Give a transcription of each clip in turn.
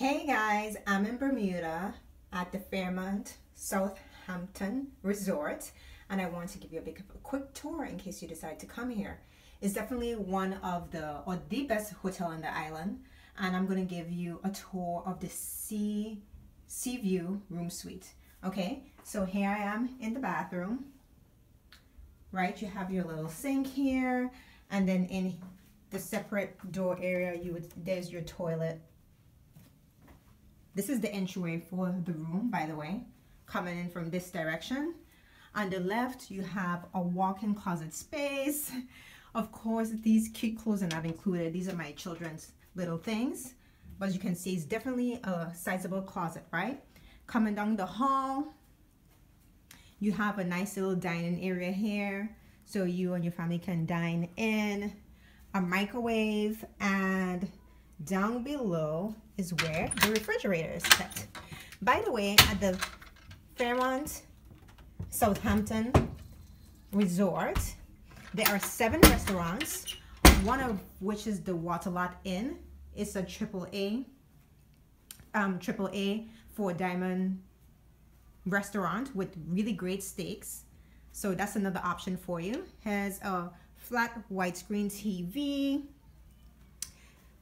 Hey guys, I'm in Bermuda at the Fairmont Hampton Resort, and I want to give you a quick tour in case you decide to come here. It's definitely one of the best hotel on the island, and I'm going to give you a tour of the Seaview room suite. Okay, so here I am in the bathroom. Right, you have your little sink here, and then in the separate door area, there's your toilet. This is the entryway for the room, by the way, coming in from this direction. On the left, you have a walk-in closet space. Of course, these cute clothes are not included. These are my children's little things. But as you can see, it's definitely a sizable closet, right? Coming down the hall, you have a nice little dining area here, so you and your family can dine in. A microwave, and down below is where the refrigerator is kept. By the way, at the Fairmont Hampton Resort, there are 7 restaurants, one of which is the Waterlot Inn. It's a AAA for diamond restaurant with really great steaks. So that's another option for you. Has a flat widescreen TV.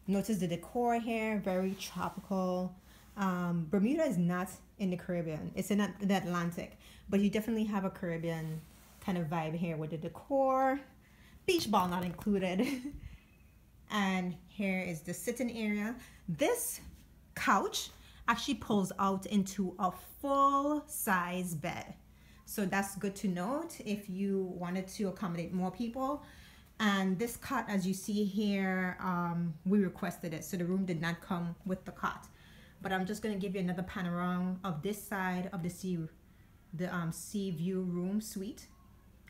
Notice the decor here, very tropical. Bermuda is not in the Caribbean, it's in the Atlantic, but you definitely have a Caribbean kind of vibe here with the decor. Beach ball not included. And here is the sitting area. This couch actually pulls out into a full-size bed, so that's good to note if you wanted to accommodate more people. And this cot, as you see here, we requested it, so the room did not come with the cot. But I'm just going to give you another panorama of this side of the Seaview room suite.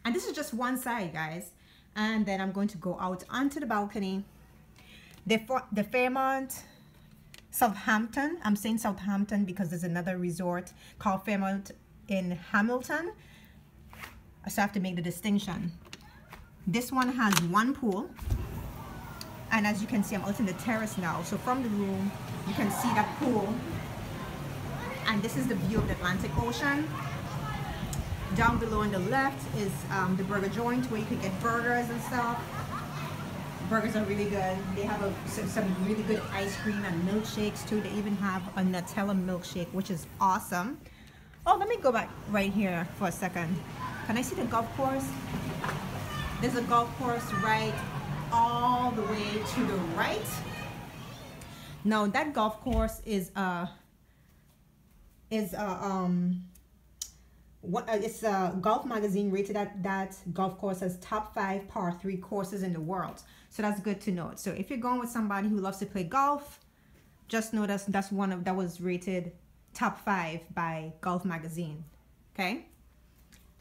And this is just one side, guys. And then I'm going to go out onto the balcony. The Fairmont Southampton. I'm saying Southampton because there's another resort called Fairmont in Hamilton, so I have to make the distinction. This one has one pool, and as you can see, I'm out in the terrace now, so from the room you can see that pool, and this is the view of the Atlantic Ocean. Down below on the left is the burger joint where you can get burgers and stuff. Burgers are really good. They have some really good ice cream and milkshakes too. They even have a Nutella milkshake, which is awesome. Oh, let me go back right here for a second. Can I see the golf course? There's a golf course right all the way to the right. Now that golf course is it's Golf Magazine rated that golf course as top 5 par 3 courses in the world. So that's good to note. So if you're going with somebody who loves to play golf, just know that's one that was rated top 5 by Golf Magazine. Okay,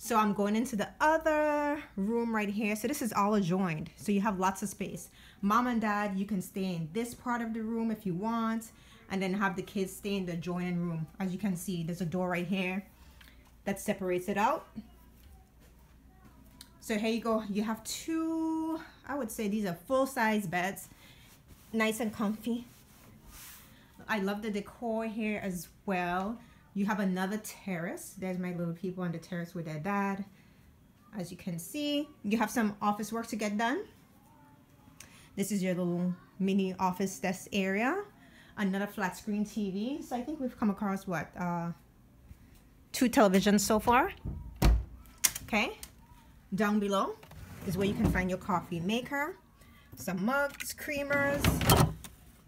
so I'm going into the other room right here. So this is all adjoined, so you have lots of space. Mom and dad, you can stay in this part of the room if you want, and then have the kids stay in the adjoining room. As you can see, there's a door right here that separates it out. So here you go. You have 2, I would say these are full-size beds, nice and comfy. I love the decor here as well. You have another terrace. There's my little people on the terrace with their dad. As you can see, you have some office work to get done. This is your little mini office desk area. Another flat screen TV. So I think we've come across what, 2 televisions so far. Okay, down below is where you can find your coffee maker, some mugs, creamers,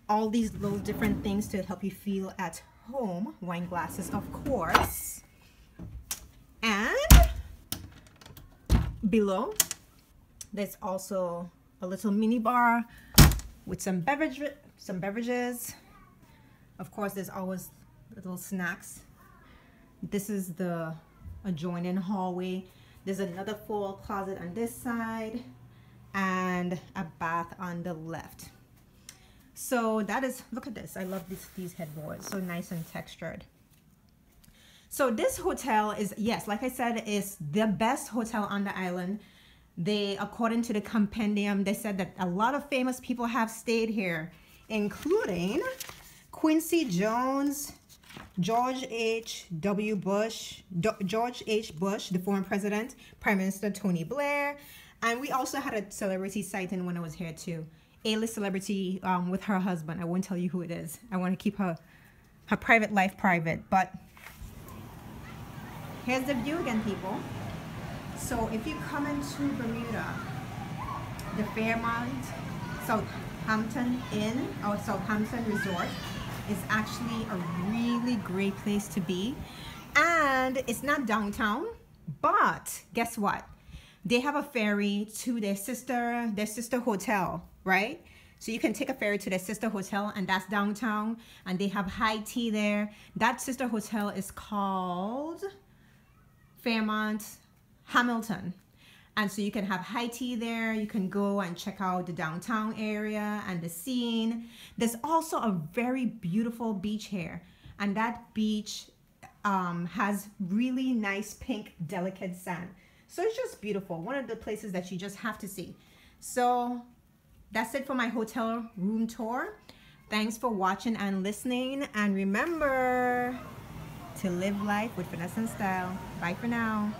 all these little different things to help you feel at home. Wine glasses, of course. And below there's also a little mini bar with some beverages. Of course, there's always little snacks. This is the adjoining hallway. There's another full closet on this side and a bath on the left. So that is, look at this. I love these headboards, so nice and textured. So this hotel is, yes, like I said, is the best hotel on the island. They, according to the compendium, they said that a lot of famous people have stayed here, including Quincy Jones, George H. Bush, the former president, Prime Minister Tony Blair, and we also had a celebrity sighting when I was here too. A-list celebrity with her husband. I won't tell you who it is. I want to keep her private life private. But here's the view again, people. So if you come into Bermuda, the Fairmont Hampton Inn or Southampton Resort is actually a really great place to be. And it's not downtown, but guess what? They have a ferry to their sister hotel, right? So you can take a ferry to their sister hotel, and that's downtown, and they have high tea there. That sister hotel is called Fairmont Hamilton. And so you can have high tea there. You can go and check out the downtown area and the scene. There's also a very beautiful beach here, and that beach has really nice pink delicate sand. So it's just beautiful. One of the places that you just have to see. So that's it for my hotel room tour. Thanks for watching and listening. And remember to live life with finesse and style. Bye for now.